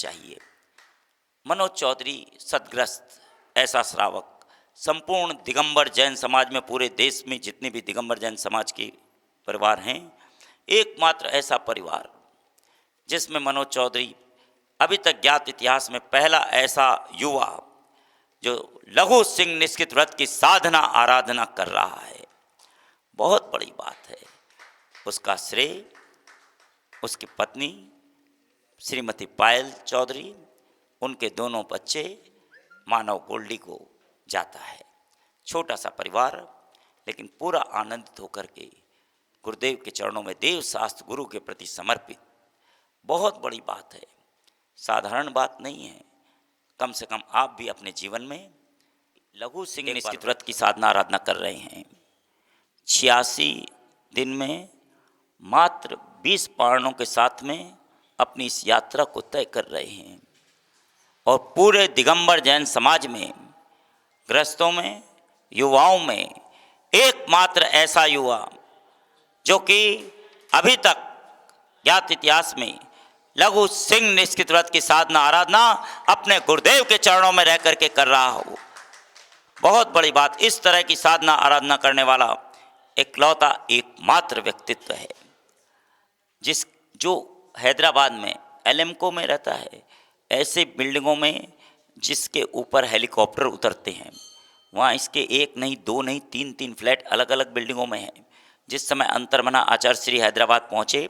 चाहिए। मनोज चौधरी सदग्रस्त ऐसा श्रावक संपूर्ण दिगंबर जैन समाज में, पूरे देश में जितने भी दिगंबर जैन समाज के परिवार हैं, एकमात्र ऐसा परिवार जिसमें मनोज चौधरी अभी तक ज्ञात इतिहास में पहला ऐसा युवा जो लघु सिंह निष्कित व्रत की साधना आराधना कर रहा है। बहुत बड़ी बात है। उसका श्रेय उसकी पत्नी श्रीमती पायल चौधरी, उनके दोनों बच्चे मानव गोल्डी को जाता है। छोटा सा परिवार, लेकिन पूरा आनंदित होकर के गुरुदेव के चरणों में देव शास्त्र गुरु के प्रति समर्पित। बहुत बड़ी बात है, साधारण बात नहीं है। कम से कम आप भी अपने जीवन में लघु सिंह निष्कित व्रत की साधना आराधना कर रहे हैं। 86 दिन में मात्र 20 पारणों के साथ में अपनी इस यात्रा को तय कर रहे हैं। और पूरे दिगंबर जैन समाज में, गृहस्थों में, युवाओं में एकमात्र ऐसा युवा जो कि अभी तक ज्ञात इतिहास में लघु सिंह निष्कित व्रत की साधना आराधना अपने गुरुदेव के चरणों में रह करके कर रहा हो। बहुत बड़ी बात। इस तरह की साधना आराधना करने वाला इकलौता एकमात्र व्यक्तित्व है जो हैदराबाद में एलेम्को में रहता है। ऐसे बिल्डिंगों में जिसके ऊपर हेलीकॉप्टर उतरते हैं, वहाँ इसके एक नहीं, दो नहीं, तीन फ्लैट अलग अलग बिल्डिंगों में हैं। जिस समय अंतर्मना आचार्य श्री हैदराबाद पहुँचे,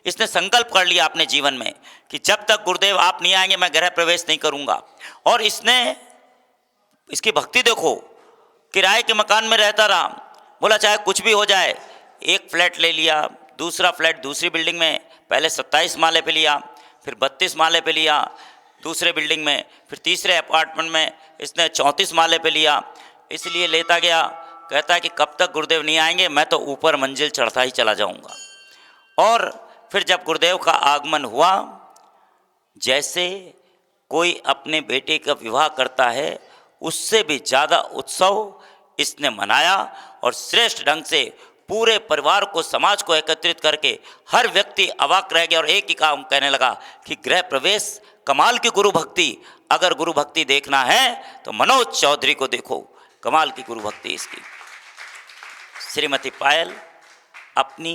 इसने संकल्प कर लिया अपने जीवन में कि जब तक गुरुदेव आप नहीं आएंगे मैं गृह प्रवेश नहीं करूँगा। और इसकी भक्ति देखो, किराए के मकान में रहता रहा, बोला चाहे कुछ भी हो जाए। एक फ्लैट ले लिया, दूसरा फ्लैट दूसरी बिल्डिंग में, पहले 27 माले पे लिया, फिर 32 माले पे लिया दूसरे बिल्डिंग में, फिर तीसरे अपार्टमेंट में इसने 34 माले पे लिया। इसलिए लेता गया, कहता है कि कब तक गुरुदेव नहीं आएंगे मैं तो ऊपर मंजिल चढ़ता ही चला जाऊंगा। और फिर जब गुरुदेव का आगमन हुआ, जैसे कोई अपने बेटे का विवाह करता है उससे भी ज़्यादा उत्सव इसने मनाया और श्रेष्ठ ढंग से पूरे परिवार को, समाज को एकत्रित करके हर व्यक्ति अवाक रह गया और एक ही काम कहने लगा कि गृह प्रवेश कमाल की गुरु भक्ति। अगर गुरु भक्ति देखना है तो मनोज चौधरी को देखो, कमाल की गुरु भक्ति इसकी। श्रीमती पायल अपनी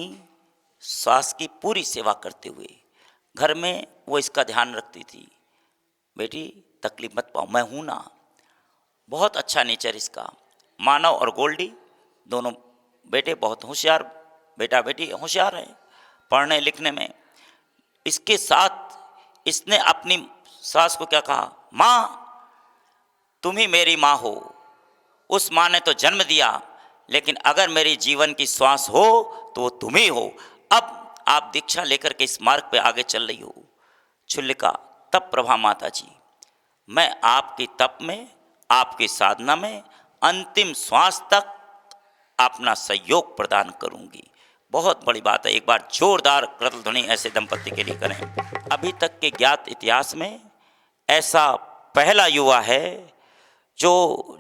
सास की पूरी सेवा करते हुए घर में वो इसका ध्यान रखती थी, बेटी तकलीफ मत पाओ, मैं हूँ ना। बहुत अच्छा नेचर इसका। मानव और गोल्डी दोनों बेटे बहुत होशियार, बेटा बेटी होशियार है पढ़ने लिखने में। इसके साथ इसने अपनी सास को क्या कहा, माँ तुम ही मेरी माँ हो। उस माँ ने तो जन्म दिया, लेकिन अगर मेरी जीवन की श्वास हो तो वो तुम ही हो। अब आप दीक्षा लेकर के इस मार्ग पे आगे चल रही हो। छुल्लिका तप प्रभा माता जी, मैं आपकी तप में, आपकी साधना में अंतिम श्वास तक अपना सहयोग प्रदान करूंगी। बहुत बड़ी बात है। एक बार जोरदार करतल ध्वनि ऐसे दंपति के लिए करें। अभी तक के ज्ञात इतिहास में ऐसा पहला युवा है जो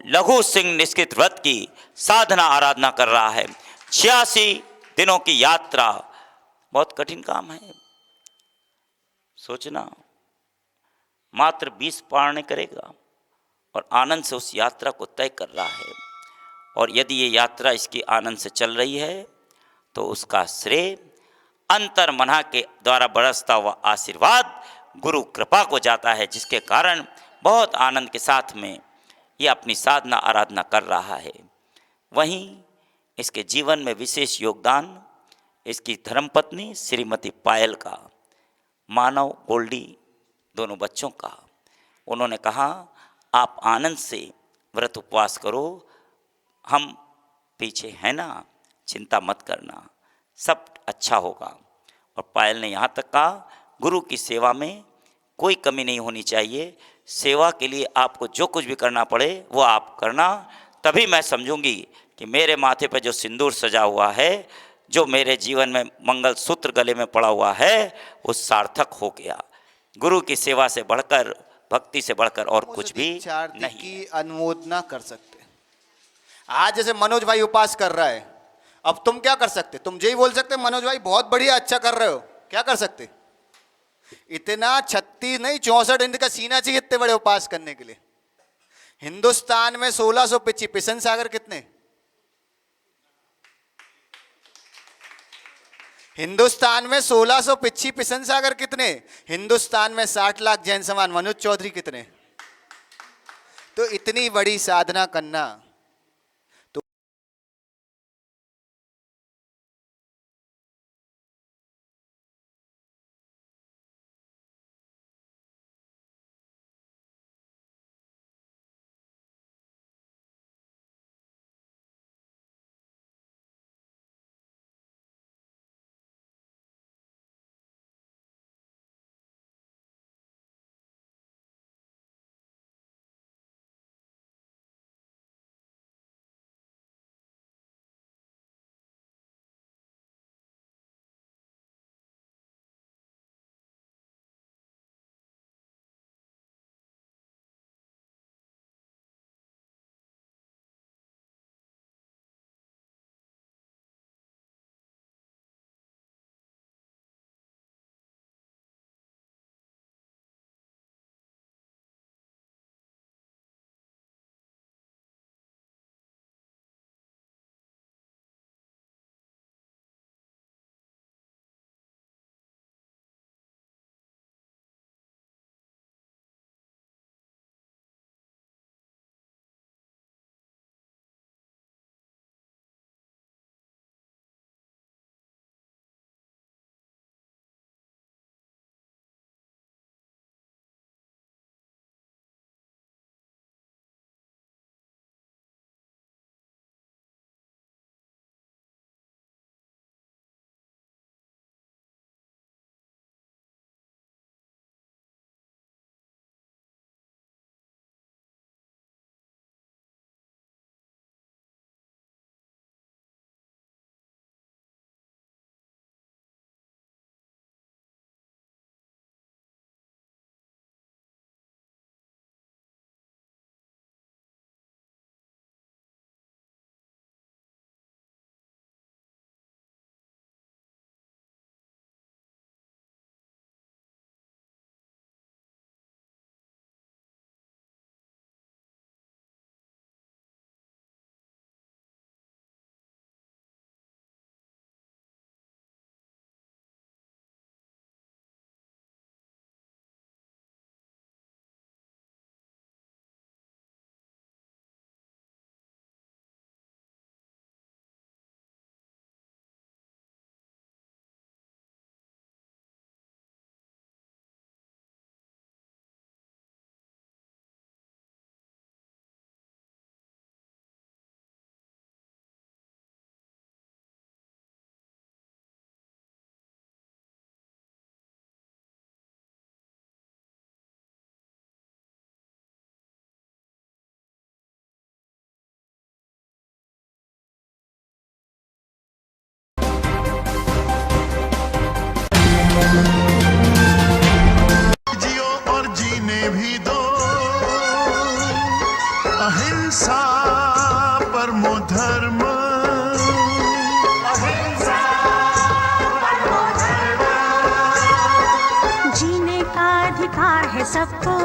लघु सिंह निष्कित व्रत की साधना आराधना कर रहा है। 86 दिनों की यात्रा बहुत कठिन काम है। सोचना, मात्र 20 पारने करेगा और आनंद से उस यात्रा को तय कर रहा है। और यदि ये यात्रा इसकी आनंद से चल रही है तो उसका श्रेय अंतर मना के द्वारा बरसता हुआ आशीर्वाद गुरु कृपा को जाता है, जिसके कारण बहुत आनंद के साथ में ये अपनी साधना आराधना कर रहा है। वहीं इसके जीवन में विशेष योगदान इसकी धर्मपत्नी श्रीमती पायल का, मानव गोल्डी दोनों बच्चों का। उन्होंने कहा आप आनंद से व्रत उपवास करो, हम पीछे हैं ना, चिंता मत करना, सब अच्छा होगा। और पायल ने यहाँ तक कहा गुरु की सेवा में कोई कमी नहीं होनी चाहिए। सेवा के लिए आपको जो कुछ भी करना पड़े वो आप करना, तभी मैं समझूंगी कि मेरे माथे पर जो सिंदूर सजा हुआ है, जो मेरे जीवन में मंगल सूत्र गले में पड़ा हुआ है, वो सार्थक हो गया। गुरु की सेवा से बढ़कर, भक्ति से बढ़कर और कुछ भी नहीं की अनुमोदना कर सकते। आज जैसे मनोज भाई उपास कर रहा है, अब तुम क्या कर सकते? तुम यही बोल सकते मनोज भाई बहुत बढ़िया, अच्छा कर रहे हो। क्या कर सकते? इतना 36 नहीं 64 इंच का सीना चाहिए इतने बड़े उपास करने के लिए। हिंदुस्तान में 1600 पिछी पिसन सागर कितने? हिंदुस्तान में 1600 पिछी पिसन सागर कितने? हिंदुस्तान में 60 लाख जैन समाज मनोज चौधरी कितने? तो इतनी बड़ी साधना करना तो जियो और जीने भी दो अहिंसा परमो धर्म। जीने का अधिकार है सबको।